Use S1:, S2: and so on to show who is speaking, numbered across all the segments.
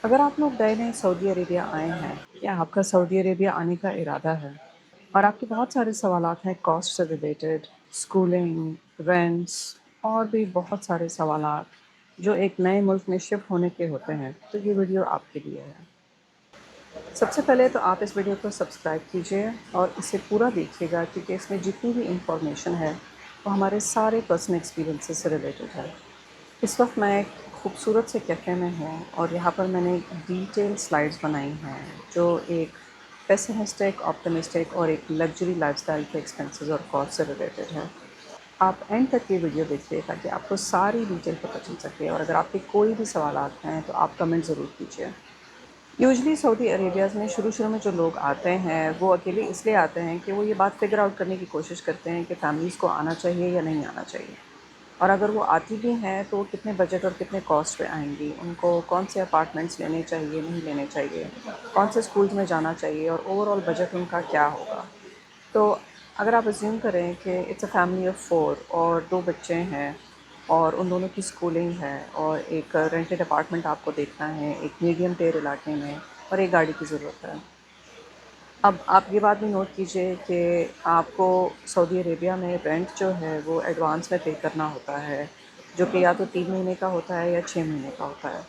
S1: اگر آپ لوگ نئے نئے سعودی عربیہ آئے ہیں یا آپ کا سعودی عربیہ آنے کا ارادہ ہے اور آپ کے بہت سارے سوالات ہیں کاسٹ سے ریلیٹڈ، اسکولنگ، رینٹس اور بھی بہت سارے سوالات جو ایک نئے ملک میں شفٹ ہونے کے ہوتے ہیں، تو یہ ویڈیو آپ کے لیے ہے۔ سب سے پہلے تو آپ اس ویڈیو کو سبسکرائب کیجئے اور اسے پورا دیکھیے گا، کیونکہ اس میں جتنی بھی انفارمیشن ہے وہ ہمارے سارے پرسنل ایکسپیرینسز سے ریلیٹڈ ہے۔ اس وقت میں ایک خوبصورت سے کیفے میں ہوں اور یہاں پر میں نے ڈیٹیل سلائڈز بنائی ہیں جو ایک پیسمسٹک، آپٹمسٹک اور ایک لگژری لائف سٹائل کے ایکسپینسز اور کاسٹ سے ریلیٹڈ ہے۔ آپ اینڈ تک یہ ویڈیو دیکھیے تاکہ آپ کو ساری ڈیٹیل پتہ چل سکے، اور اگر آپ کے کوئی بھی سوالات ہیں تو آپ کمنٹ ضرور کیجیے۔ یوزلی سعودی عربیہ میں شروع میں جو لوگ آتے ہیں وہ اکیلے اس لیے آتے ہیں کہ وہ یہ بات فگر آؤٹ کرنے کی کوشش کرتے ہیں کہ فیملیز کو آنا چاہیے یا نہیں آنا چاہیے، اور اگر وہ آتی بھی ہیں تو کتنے بجٹ اور کتنے کاسٹ پہ آئیں گی، ان کو کون سے اپارٹمنٹس لینے چاہیے، نہیں لینے چاہیے، کون سے اسکولز میں جانا چاہیے، اور اوور آل بجٹ ان کا کیا ہوگا۔ تو اگر آپ ازیوم کریں کہ اٹس اے فیملی آف 4 اور 2 بچے ہیں اور ان دونوں کی اسکولنگ ہے اور ایک رینٹڈ اپارٹمنٹ آپ کو دیکھنا ہے ایک میڈیم ٹیئر علاقے میں، اور ایک گاڑی کی ضرورت ہے۔ اب آپ یہ بات بھی نوٹ کیجئے کہ آپ کو سعودی عربیہ میں رینٹ جو ہے وہ ایڈوانس میں پے کرنا ہوتا ہے، جو کہ یا تو 3 مہینے کا ہوتا ہے یا 6 مہینے کا ہوتا ہے۔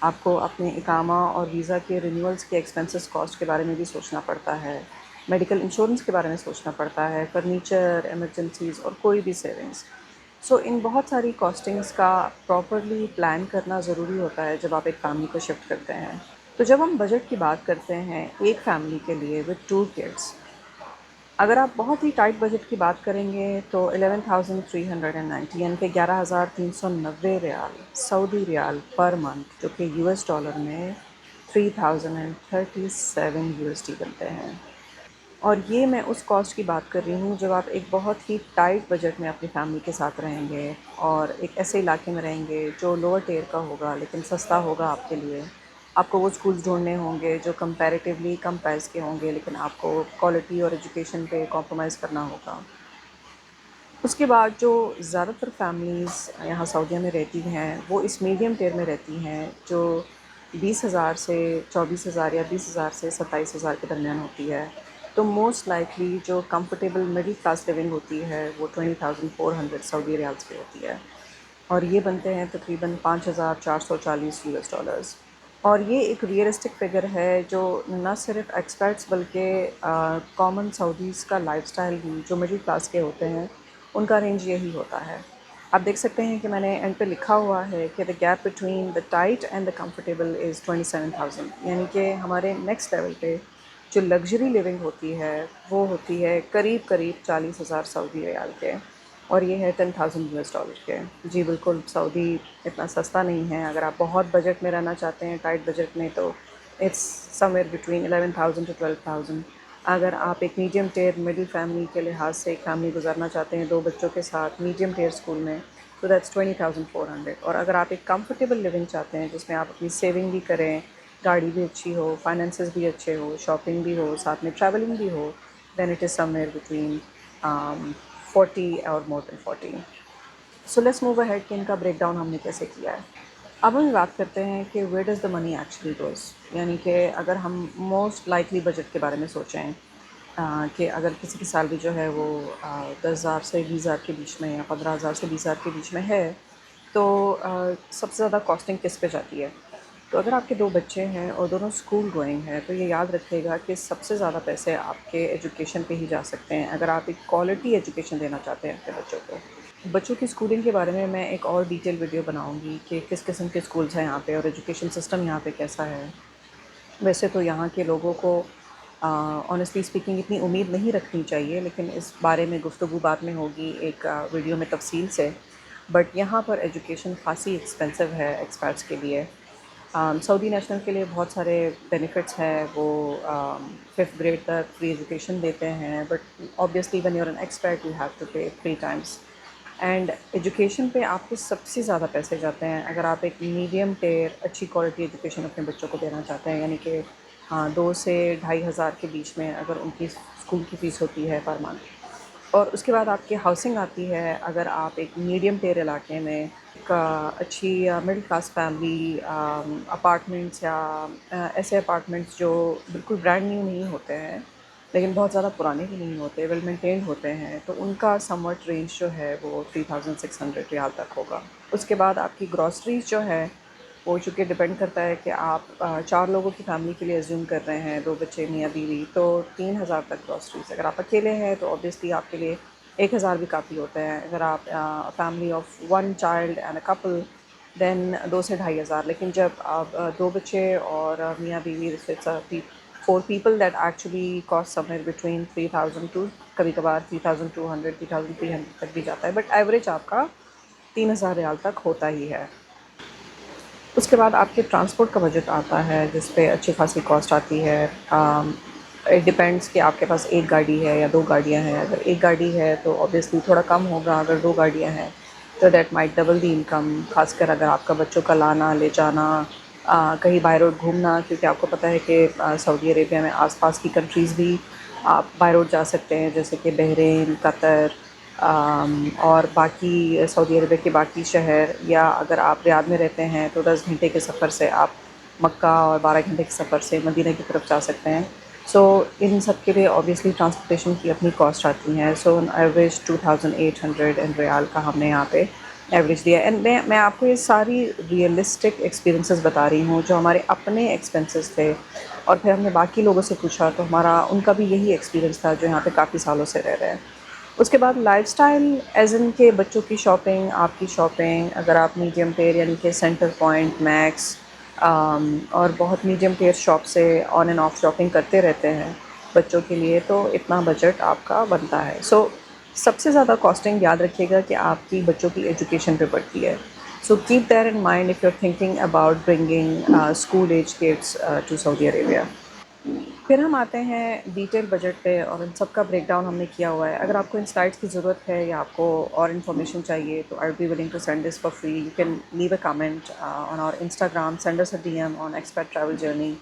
S1: آپ کو اپنے اقامہ اور ویزا کے رینیولز کے ایکسپنسز کاسٹ کے بارے میں بھی سوچنا پڑتا ہے، میڈیکل انشورنس کے بارے میں سوچنا پڑتا ہے، فرنیچر، ایمرجنسیز اور کوئی بھی سیونگز۔ سو ان بہت ساری کاسٹنگز کا پراپرلی پلان کرنا ضروری ہوتا ہے جب آپ ایک فیملی کو شفٹ کرتے ہیں۔ تو جب ہم بجٹ کی بات کرتے ہیں ایک فیملی کے لیے وتھ 2 کڈس، اگر آپ بہت ہی ٹائٹ بجٹ کی بات کریں گے تو 11,390 یعنی کہ 11,390 ریال سعودی ریال پر منتھ، جو کہ یو ایس ڈالر میں 3,037 یو ایس ڈی بنتے ہیں۔ اور یہ میں اس کاسٹ کی بات کر رہی ہوں جب آپ ایک بہت ہی ٹائٹ بجٹ میں اپنی فیملی کے ساتھ رہیں گے اور ایک ایسے علاقے میں رہیں گے جو لوور ٹیئر کا ہوگا لیکن سستا ہوگا آپ کے لیے۔ آپ کو وہ اسکولز ڈھونڈنے ہوں گے جو کمپیریٹیولی کم پرائز کے ہوں گے، لیکن آپ کو کوالٹی اور ایجوکیشن پہ کمپرومائز کرنا ہوگا۔ اس کے بعد جو زیادہ تر فیملیز یہاں سعودیہ میں رہتی ہیں وہ اس میڈیم ٹیئر میں رہتی ہیں، جو 20,000 سے 24,000 یا 20,000 سے 27,000 کے درمیان ہوتی ہے۔ تو موسٹ لائکلی جو کمفرٹیبل مڈل کلاس لیونگ ہوتی ہے وہ 20,400 سعودی ریالز کی ہوتی ہے، اور یہ بنتے ہیں تقریباً 5,440 یو ایس ڈالرز۔ اور یہ ایک ریئلسٹک فگر ہے جو نہ صرف ایکسپرٹس بلکہ کامن سعودیز کا لائف سٹائل بھی جو مڈل کلاس کے ہوتے ہیں ان کا رینج یہی ہوتا ہے۔ آپ دیکھ سکتے ہیں کہ میں نے اینڈ پہ لکھا ہوا ہے کہ the gap between the tight and the comfortable is 27,000، یعنی کہ ہمارے نیکسٹ لیول پہ جو لگژری لیونگ ہوتی ہے وہ ہوتی ہے قریب قریب 40,000 سعودی ریال کے، اور یہ ہے 10,000 یو ایس ڈالر کے۔ جی بالکل، سعودی اتنا سستا نہیں ہے۔ اگر آپ بہت بجٹ میں رہنا چاہتے ہیں، ٹائٹ بجٹ میں، تو it's somewhere between 11,000 to 12,000۔ اگر آپ ایک میڈیم ٹیئر مڈل فیملی کے لحاظ سے ایک فیملی گزارنا چاہتے ہیں 2 بچوں کے ساتھ میڈیم ٹیئر اسکول میں، تو دیٹس 20,400۔ اور اگر آپ ایک کمفرٹیبل لیونگ چاہتے ہیں جس میں آپ اپنی سیونگ بھی کریں، گاڑی بھی اچھی ہو، فائنینسز بھی اچھے ہو، شاپنگ بھی ہو، ساتھ میں ٹریولنگ بھی ہو، then it is somewhere between 40 اور more than 40۔ So let's move ahead کہ ان کا بریک ڈاؤن ہم نے کیسے کیا ہے۔ اب ہم بات کرتے ہیں کہ where does the money actually goes, یعنی کہ اگر ہم موسٹ لائکلی بجٹ کے بارے میں سوچیں کہ اگر کسی کی سیلری جو ہے وہ 10,000 سے 20,000 کے بیچ میں یا 15,000 سے 20,000 کے بیچ میں ہے، تو سب سے زیادہ کاسٹنگ کس پہ جاتی ہے؟ تو اگر آپ کے 2 بچے ہیں اور دونوں اسکول گوئنگ ہیں تو یہ یاد رکھیے گا کہ سب سے زیادہ پیسے آپ کے ایجوکیشن پہ ہی جا سکتے ہیں اگر آپ ایک کوالٹی ایجوکیشن دینا چاہتے ہیں اپنے بچوں کو۔ بچوں کی اسکولنگ کے بارے میں ایک اور ڈیٹیل ویڈیو بناؤں گی کہ کس قسم کے اسکولز ہیں یہاں پہ اور ایجوکیشن سسٹم یہاں پہ کیسا ہے۔ ویسے تو یہاں کے لوگوں کو آنیسٹلی اسپیکنگ اتنی امید نہیں رکھنی چاہیے، لیکن اس بارے میں گفتگو بعد میں ہوگی ایک ویڈیو میں تفصیل سے۔ بٹ یہاں پر ایجوکیشن خاصی ایکسپینسو ہے ایکسپرٹس کے لیے۔ سعودی نیشنل کے لیے بہت سارے بینیفٹس ہیں، وہ 5th گریڈ تک فری ایجوکیشن دیتے ہیں، but obviously when you're an expert you have to pay 3 times۔ And education پہ آپ کے سب سے زیادہ پیسے جاتے ہیں اگر آپ ایک میڈیم ٹیئر اچھی کوالٹی ایجوکیشن اپنے بچوں کو دینا چاہتے ہیں، یعنی کہ 2 سے 2,500 کے بیچ میں اگر ان کی اسکول کی فیس ہوتی ہے پر منتھ۔ اور اس کے بعد آپ کی ہاؤسنگ آتی ہے. اگر آپ ایک میڈیم ٹیئر علاقے میں ایک اچھی مڈل کلاس فیملی اپارٹمنٹس یا ایسے اپارٹمنٹس جو بالکل برانڈ نیو نہیں ہوتے ہیں لیکن بہت زیادہ پرانے بھی نہیں ہوتے, ویل مینٹینڈ ہوتے ہیں, تو ان کا سموٹ رینج جو ہے وہ 3600 ریال تک ہوگا. اس کے بعد آپ کی گراسریز جو ہے وہ چونکہ ڈپینڈ کرتا ہے کہ آپ 4 لوگوں کی فیملی کے لیے ایزیوم کر رہے ہیں, 2 بچے میاں بیوی, تو 3000 تک گراسریز. اگر آپ اکیلے ہیں تو اوبیسلی آپ کے لیے 1000 بھی کافی ہوتا ہے. اگر آپ فیملی آف 1 چائلڈ اینڈ اے کپل دین 2 سے 2500. لیکن جب آپ 2 بچے اور میاں بیوی, 4 people that actually cost somewhere between 3000 to کبھی کبھار 3200 3300 تک بھی جاتا ہے, بٹ ایوریج آپ کا 3000 ریال تک ہوتا ہی ہے. اس کے بعد آپ کے ٹرانسپورٹ کا بجٹ آتا ہے جس پہ اچھی خاصی کاسٹ آتی ہے. اٹ ڈپینڈس کہ آپ کے پاس ایک گاڑی ہے یا 2 گاڑیاں ہیں. اگر ایک گاڑی ہے تو اوبیسلی تھوڑا کم ہوگا, اگر 2 گاڑیاں ہیں تو that might double the income, خاص کر اگر آپ کا بچوں کا لانا لے جانا, کہیں بائی روڈ گھومنا, کیونکہ آپ کو پتہ ہے کہ سعودی عربیہ میں آس پاس کی کنٹریز بھی آپ بائی روڈ جا سکتے ہیں, جیسے کہ بحرین, قطر اور باقی سعودی عربیہ کے باقی شہر, یا اگر آپ ریاض میں رہتے ہیں تو 10 گھنٹے کے سفر سے آپ مکہ اور 12 گھنٹے کے سفر سے مدینہ کی طرف جا سکتے ہیں. سو ان سب کے لیے اوبیسلی ٹرانسپورٹیشن کی اپنی کاسٹ آتی ہیں. سو آن ایوریج 2800 ان ریال کا ہم نے یہاں پہ ایوریج دیا. اینڈ میں آپ کو یہ ساری ریئلسٹک ایکسپیرینسز بتا رہی ہوں جو ہمارے اپنے ایکسپینسز تھے, اور پھر ہم نے باقی لوگوں سے پوچھا تو ہمارا ان کا بھی یہی ایکسپیرینس تھا جو یہاں پہ کافی سالوں سے رہ رہے ہیں. اس کے بعد لائف سٹائل ایز ان کے بچوں کی شاپنگ, آپ کی شاپنگ, اگر آپ میڈیم ٹیئر یعنی کہ سینٹر پوائنٹ, میکس اور بہت میڈیم ٹیئر شاپ سے آن اینڈ آف شاپنگ کرتے رہتے ہیں بچوں کے لیے, تو اتنا بجٹ آپ کا بنتا ہے. سو سب سے زیادہ کاسٹنگ یاد رکھیے گا کہ آپ کی بچوں کی ایجوکیشن پہ پڑتی ہے. So keep that in mind if you are thinking about bringing school age kids to Saudi Arabia. پھر ہم آتے ہیں ڈیٹیل بجٹ پہ, اور ان سب کا بریک ڈاؤن ہم نے کیا ہوا ہے. اگر آپ کو ان سلائڈس کی ضرورت ہے یا آپ کو اور انفارمیشن چاہیے تو I be willing to send this for free. You can leave a comment on our Instagram, send us a D M on expat travel journey,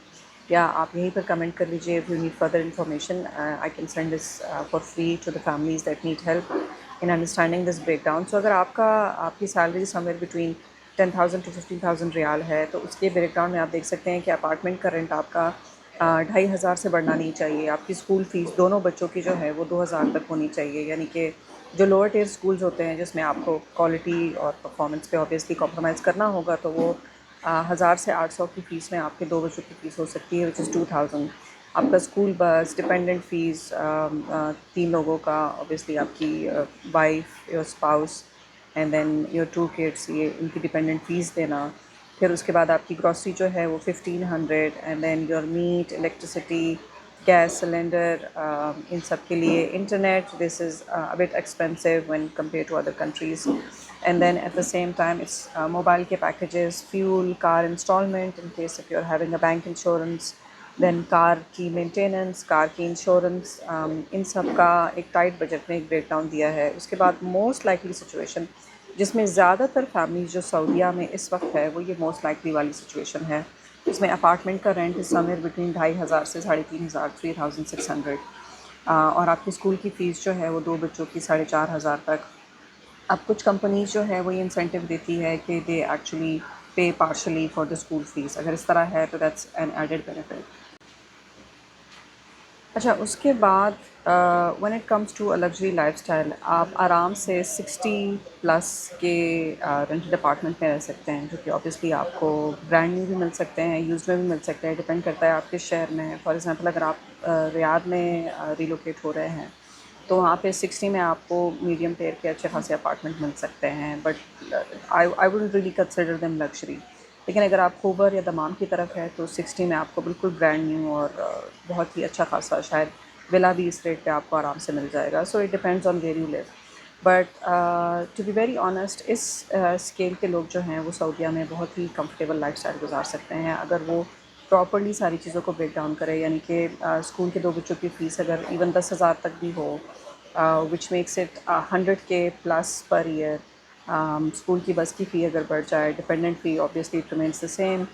S1: یا آپ یہیں پر کمنٹ کر لیجیے. If you need further information I can send this for free to the families that need help in understanding this break down. So اگر آپ کی salary somewhere between 10,000 to 15,000 ریال ہے تو اس کے بریک ڈاؤن میں آپ دیکھ سکتے ہیں کہ اپارٹمنٹ کا رینٹ آپ کا 2,500 سے بڑھنا نہیں چاہیے. آپ کی اسکول فیس دونوں بچوں کی جو ہے وہ 2,000 تک ہونی چاہیے. یعنی کہ جو لوور ٹیئر اسکولز ہوتے ہیں جس میں آپ کو کوالٹی اور پرفارمنس پہ اوبیسلی کمپرومائز کرنا ہوگا, تو وہ 1,000 سے 800 کی فیس میں آپ کے 2 بچوں کی فیس ہو سکتی ہے, وچ از 2,000. آپ کا اسکول بس, ڈپینڈنٹ فیس 3 لوگوں کا, اوبیسلی آپ کی wife, your spouse and then your 2 kids, یہ ان کی ڈپینڈنٹ فیس دینا. پھر اس کے بعد آپ کی گراسری جو ہے وہ 1,500, and then your meat, electricity, gas cylinder, ان سب کے لیے internet. This is a bit expensive when compared to other countries. And then at the same time it's mobile کے packages, fuel, car installment in case if you're having a bank insurance, then کار کی maintenance, کار کی insurance, ان سب کا ایک tight budget میں ایک break down دیا ہے. اس کے بعد موسٹ لائکلی سچویشن جس میں زیادہ تر فیملیز جو سعودیہ میں اس وقت ہے وہ یہ موسٹ لائکلی والی سچویشن ہے, اس میں اپارٹمنٹ کا رینٹ از سمویئر بٹوین 2,500 سے 3,500 3,600, اور آپ کی اسکول کی فیس جو ہے وہ 2 بچوں کی 4,500 تک. اب کچھ کمپنیز جو ہے وہ یہ انسینٹیو دیتی ہے کہ they actually pay partially for the school fees. اگر اس طرح ہے تو دیٹس این ایڈیڈ بینیفٹ. اچھا, اس کے بعد when it comes to a luxury lifestyle, آپ آرام سے 60 پلس کے رینٹڈ اپارٹمنٹ میں رہ سکتے ہیں, جو کہ اوبیسلی آپ کو برانڈ نیو بھی مل سکتے ہیں, یوز میں بھی مل سکتے ہیں, ڈپینڈ کرتا ہے آپ کس شہر میں ہیں. فار ایگزامپل اگر آپ ریاض میں ریلوکیٹ ہو رہے ہیں تو وہاں پہ 60 میں آپ کو میڈیم ٹیئر کے اچھے خاصے اپارٹمنٹ مل سکتے ہیں, but I wouldn't really consider them luxury. لیکن اگر آپ خوبر یا دمام کی طرف ہے تو 60 میں آپ کو بالکل برانڈ نیو اور بہت ہی اچھا خاصا شاید ولا بھی اس ریٹ پہ آپ کو آرام سے مل جائے گا. So it depends on where you live. But to be very honest, اس اسکیل کے لوگ جو ہیں وہ سعودیہ میں بہت ہی کمفرٹیبل لائف اسٹائل گزار سکتے ہیں اگر وہ پراپرلی ساری چیزوں کو بریک ڈاؤن کرے. یعنی کہ اسکول کے 2 بچوں کی فیس اگر ایون 10,000 تک بھی ہو, which makes it 100K plus per year. School کی بس کی فی اگر بڑھ جائے, ڈپینڈنٹ فی obviously it remains the same.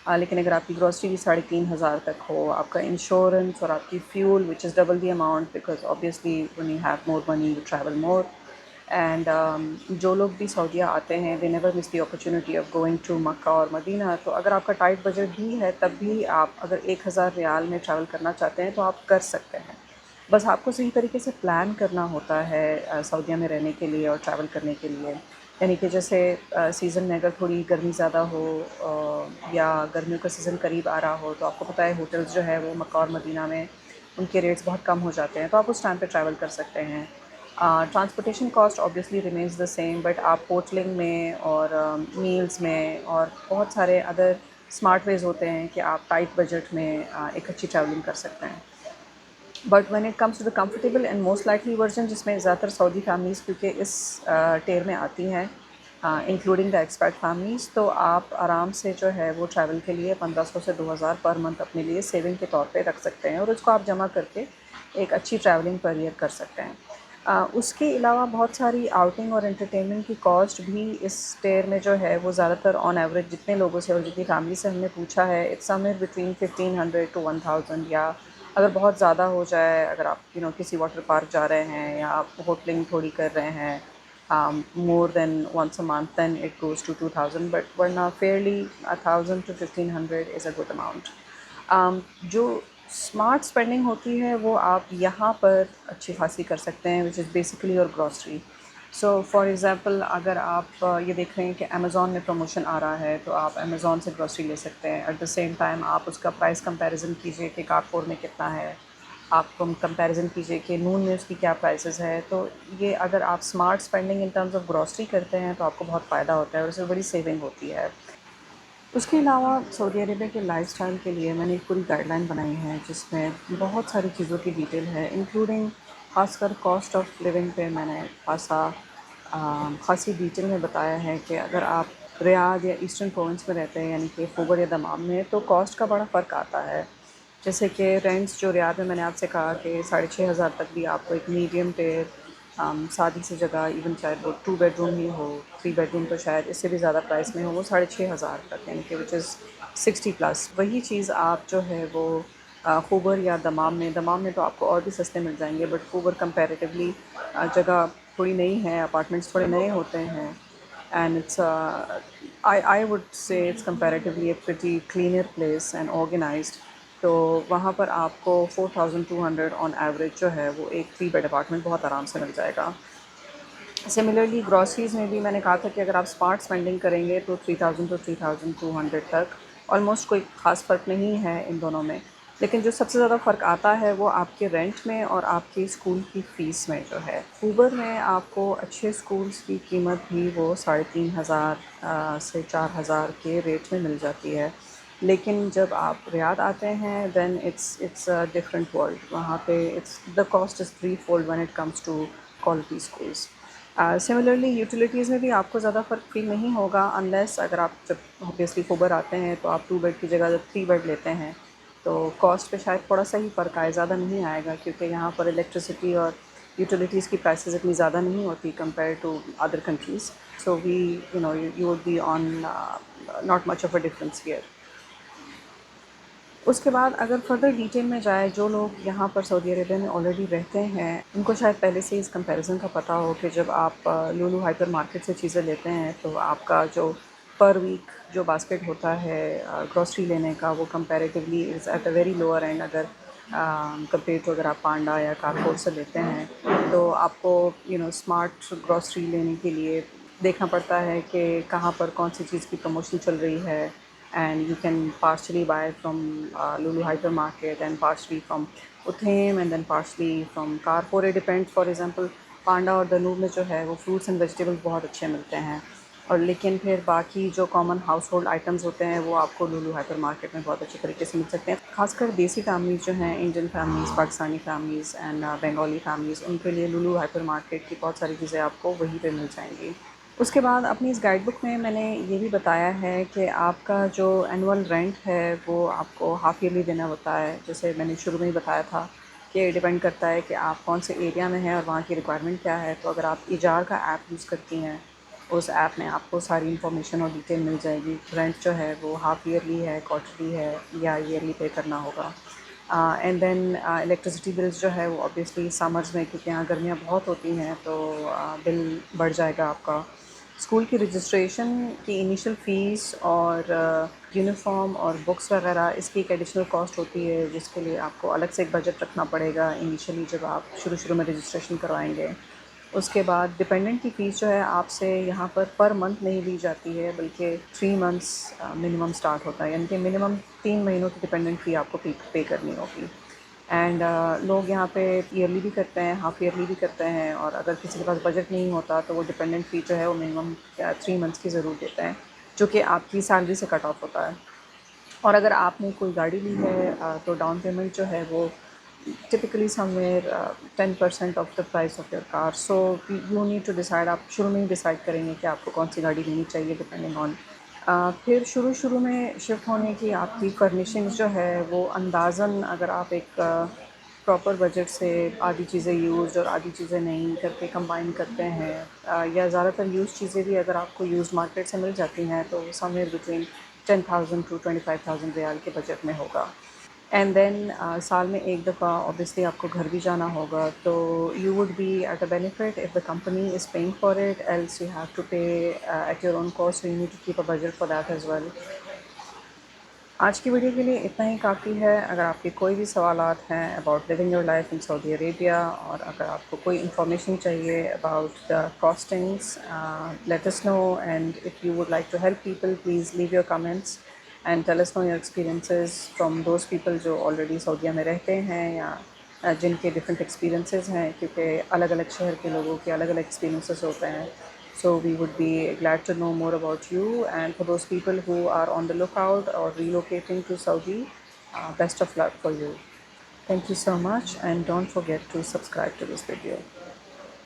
S1: لیکن اگر آپ کی گروسری بھی 3,500 تک ہو، آپ کا انشورنس اور آپ کی fuel which is double the amount, because obviously when you have more money you travel more. And جو لوگ بھی سعودیہ آتے ہیں they never miss the opportunity of going to مکہ اور مدینہ. تو اگر آپ کا ٹائٹ بجٹ بھی ہے تب بھی آپ اگر 1,000 ریال میں ٹریول کرنا چاہتے ہیں تو آپ کر سکتے ہیں. بس آپ کو صحیح طریقے سے پلان کرنا ہوتا ہے سعودیہ میں رہنے کے لیے اور ٹریول کرنے کے لیے. یعنی کہ جیسے سیزن میں اگر تھوڑی گرمی زیادہ ہو یا گرمیوں کا سیزن قریب آ رہا ہو تو آپ کو پتہ ہے ہوٹلز جو ہے وہ مکہ اور مدینہ میں ان کے ریٹس بہت کم ہو جاتے ہیں، تو آپ اس ٹائم پہ ٹریول کر سکتے ہیں. Transportation cost obviously remains the same, but آپ ہوٹلنگ میں اور میلز میں اور بہت سارے ادر اسمارٹ ویز ہوتے ہیں کہ آپ ٹائٹ بجٹ میں ایک اچھی ٹریولنگ کر سکتے ہیں. But when it comes to the comfortable and most likely version, جس میں زیادہ تر سعودی فیملیز کیونکہ اس ٹیر میں آتی ہیں انکلوڈنگ دا ایکسپیٹ فیملیز، تو آپ آرام سے جو ہے وہ ٹریول کے لیے 1,500 سے 2,000 پر منتھ اپنے لیے سیونگ کے طور پہ رکھ سکتے ہیں، اور اس کو آپ جمع کر کے ایک اچھی ٹریولنگ پر ایئر کر سکتے ہیں. اس کے علاوہ بہت ساری آؤٹنگ اور انٹرٹینمنٹ کی کاسٹ بھی اس ٹیر میں جو ہے وہ زیادہ تر آن ایوریج جتنے لوگوں سے اور جتنی فیملی سے ہم نے پوچھا ہے it's somewhere between 1,500 to 1,000. یا اگر بہت زیادہ ہو جائے، اگر آپ کسی واٹر پارک جا رہے ہیں یا آپ ہوٹلنگ تھوڑی کر رہے ہیں more than once a month, then it goes to 2,000, but ورنہ fairly 1,000 to 1,500 is a good amount. جو اسمارٹ اسپینڈنگ ہوتی ہے وہ آپ یہاں پر اچھی خاصی کر سکتے ہیں which is basically your grocery. So for example اگر آپ یہ دیکھ رہے ہیں کہ امیزون میں پروموشن آ رہا ہے تو آپ امیزون سے گروسری لے سکتے ہیں. ایٹ دا سیم ٹائم آپ اس کا پرائس کمپیریزن کیجئے کہ کارفور میں کتنا ہے، آپ کمپیریزن کیجئے کہ نون میں اس کی کیا پرائسز ہے. تو یہ اگر آپ smart spending in terms of grocery کرتے ہیں تو آپ کو بہت فائدہ ہوتا ہے اور اس سے بڑی سیونگ ہوتی ہے. اس کے علاوہ سعودی عربیہ کے لائف اسٹائل کے لیے میں نے ایک پوری گائیڈ لائن بنائی ہے جس میں بہت ساری چیزوں کی ڈیٹیل ہے، انکلوڈنگ خاص کر کاسٹ آف لیونگ پہ میں نے خاصی ڈیٹیل میں بتایا ہے کہ اگر آپ ریاض یا ایسٹرن پروونس میں رہتے ہیں یعنی کہ خوبر یا دمام میں، تو کاسٹ کا بڑا فرق آتا ہے. جیسے کہ رینٹس جو ریاض میں نے آپ سے کہا کہ 6,500 تک بھی آپ کو ایک میڈیم پہ سادی سی جگہ، ایون شاید وہ 2 بیڈ روم ہی ہو، 3 بیڈ روم تو شاید اس سے بھی زیادہ پرائس میں ہو، وہ 6,500 تک، یعنی کہ وچ از 60+. وہی چیز آپ جو ہے وہ خوبر یا دمام میں تو آپ کو اور بھی سستے مل جائیں گے، بٹ خوبر کمپیریٹیولی جگہ تھوڑی نئی ہے، اپارٹمنٹس تھوڑے نئے ہوتے ہیں، and it's I would say it's comparatively a pretty cleaner place and organized. تو وہاں پر آپ کو 4,200 آن ایوریج جو ہے وہ ایک 3 بیڈ اپارٹمنٹ بہت آرام سے مل جائے گا. سملرلی گروسریز میں بھی میں نے کہا تھا کہ اگر آپ اسمارٹ اسپینڈنگ کریں گے تو 3,000 to 3,200 تک آلموسٹ کوئی خاص فرق نہیں ہے ان دونوں میں. لیکن جو سب سے زیادہ فرق آتا ہے وہ آپ کے رینٹ میں اور آپ کی اسکول کی فیس میں جو ہے. اوبر میں آپ کو اچھے اسکولس کی قیمت بھی وہ 3,500 سے 4,000 کے ریٹ میں مل جاتی ہے. لیکن جب آپ ریاض آتے ہیں دین اٹس ڈفرنٹ ورلڈ. وہاں پہ the cost is 3 fold when it comes to quality schools. Similarly utilities میں بھی آپ کو زیادہ فرق فیل نہیں ہوگا انلیس اگر آپ جب اوبیسلی خوبر آتے ہیں تو آپ 2 بیڈ کی جگہ جب 3 بیڈ لیتے ہیں تو کاسٹ پہ شاید تھوڑا سا ہی فرق آئے، زیادہ نہیں آئے گا کیونکہ یہاں پر الیکٹریسٹی اور یوٹیلیٹیز کی پرائسز اتنی زیادہ نہیں ہوتی compare to other countries. So we you would be on not much of a difference here. اس کے بعد اگر فردر ڈیٹیل میں جائے، جو لوگ یہاں پر سعودی عربیہ میں آلریڈی رہتے ہیں ان کو شاید پہلے سے اس کمپیریزن کا پتہ ہو کہ جب آپ لولو ہائپر مارکیٹ سے چیزیں لیتے ہیں تو آپ کا جو پر ویک جو باسکٹ ہوتا ہے گروسری لینے کا وہ comparatively is at a very lower end. اگر کمپیئر ٹو اگر آپ پانڈا یا کارپور سے لیتے ہیں تو آپ کو اسمارٹ گروسری لینے کے لیے دیکھنا پڑتا ہے کہ کہاں پر کون سی چیز کی پروموشن چل رہی ہے. And you can partially buy from Lulu Hypermarket and partially from Uthaim and then partially from Carrefour. It depends. For example, panda اور دنوب میں جو ہے وہ فروٹس اینڈ ویجیٹیبلس بہت اچھے ملتے ہیں، اور لیکن پھر باقی جو کامن ہاؤس ہولڈ آئٹمز ہوتے ہیں وہ آپ کو لولو ہائپر مارکیٹ میں بہت اچھے طریقے سے مل سکتے ہیں. خاص کر دیسی فیملیز جو ہیں، Indian families, Pakistani families and Bengali families, ان کے لیے لولو ہائپر مارکیٹ کی بہت ساری چیزیں آپ کو وہیں پہ مل جائیں گی. اس کے بعد اپنی اس گائیڈ بک میں نے یہ بھی بتایا ہے کہ آپ کا جو اینول رینٹ ہے وہ آپ کو ہاف ایئرلی دینا ہوتا ہے. جیسے میں نے شروع میں ہی بتایا تھا کہ ڈیپینڈ کرتا ہے کہ آپ کون سے ایریا میں ہیں اور وہاں کی ریکوائرمنٹ کیا ہے. تو اگر آپ ایجار کا ایپ یوز کرتی ہیں اس ایپ میں آپ کو ساری انفارمیشن اور ڈیٹیل مل جائے گی. رینٹ جو ہے وہ ہاف ایئرلی ہے, کوارٹرلی ہے یا ایئرلی پے کرنا ہوگا. اینڈ دین الیکٹریسٹی بلز جو ہے وہ اوبیسلی سمرز میں, کیونکہ یہاں گرمیاں بہت ہوتی ہیں تو بل بڑھ جائے گا آپ کا. اسکول کی رجسٹریشن کی انیشیل فیس اور یونیفارم اور بکس وغیرہ, اس کی ایک ایڈیشنل کاسٹ ہوتی ہے جس کے لیے آپ کو الگ سے ایک بجٹ رکھنا پڑے گا انیشیلی جب آپ شروع میں رجسٹریشن کروائیں گے. اس کے بعد ڈپینڈنٹ کی فیس جو ہے آپ سے یہاں پر منتھ نہیں لی جاتی ہے بلکہ 3 منتھس منیمم اسٹارٹ ہوتا ہے, یعنی کہ منیمم 3 مہینوں کی ڈپینڈنٹ فی آپ کو پے کرنی ہوگی. اینڈ لوگ یہاں پہ ایئرلی بھی کرتے ہیں, ہاف ایئرلی بھی کرتے ہیں, اور اگر کسی کے پاس بجٹ نہیں ہوتا تو وہ ڈپینڈنٹ فی جو ہے وہ منیمم 3 منتھس کی ضرور دیتے ہیں, جو کہ آپ کی سیلری سے کٹ آف ہوتا ہے. اور اگر آپ نے کوئی گاڑی لی ہے تو ڈاؤن پیمنٹ جو ہے وہ typically somewhere 10% of the price of your car. So you need to decide, آپ شروع میں ہی ڈیسائڈ کریں گے کہ آپ کو کون سی گاڑی لینی چاہیے ڈپینڈنگ آن. پھر شروع میں شفٹ ہونے کی آپ کی فرنیشنگز جو ہے وہ اندازاً, اگر آپ ایک پراپر بجٹ سے آدھی چیزیں یوزڈ اور آدھی چیزیں نہیں کر کے کمبائن کرتے ہیں, یا زیادہ تر یوز چیزیں بھی اگر آپ کو یوز مارکیٹ سے مل جاتی ہیں تو سم ویئر بٹوین 10,000 ٹو 25,000 ریال کے بجٹ میں ہوگا. اینڈ دین سال میں ایک دفعہ اوبیسلی آپ کو گھر بھی جانا ہوگا, تو you would be at a benefit if the company is paying for it, else you have to pay at your own cost, you need to keep a budget for that as well. آج کی video کے لیے اتنا ہی کافی ہے. اگر آپ کے کوئی بھی سوالات ہیں about living your life in Saudi Arabia, اور اگر آپ کو کوئی انفارمیشن چاہیے about the costings, let us know. And if you would like to help people, please leave your comments and tell us know your experiences from those people جو already سعودیہ میں رہتے ہیں یا جن کے ڈفرینٹ ایکسپیرینسز ہیں, کیونکہ الگ الگ شہر کے لوگوں کے الگ الگ ایکسپیرینسز ہوتے ہیں. So we would be glad to know more about you, and for those people who are on the lookout or relocating to Saudi, best of luck for you. Thank you so much, and don't forget to subscribe to this video.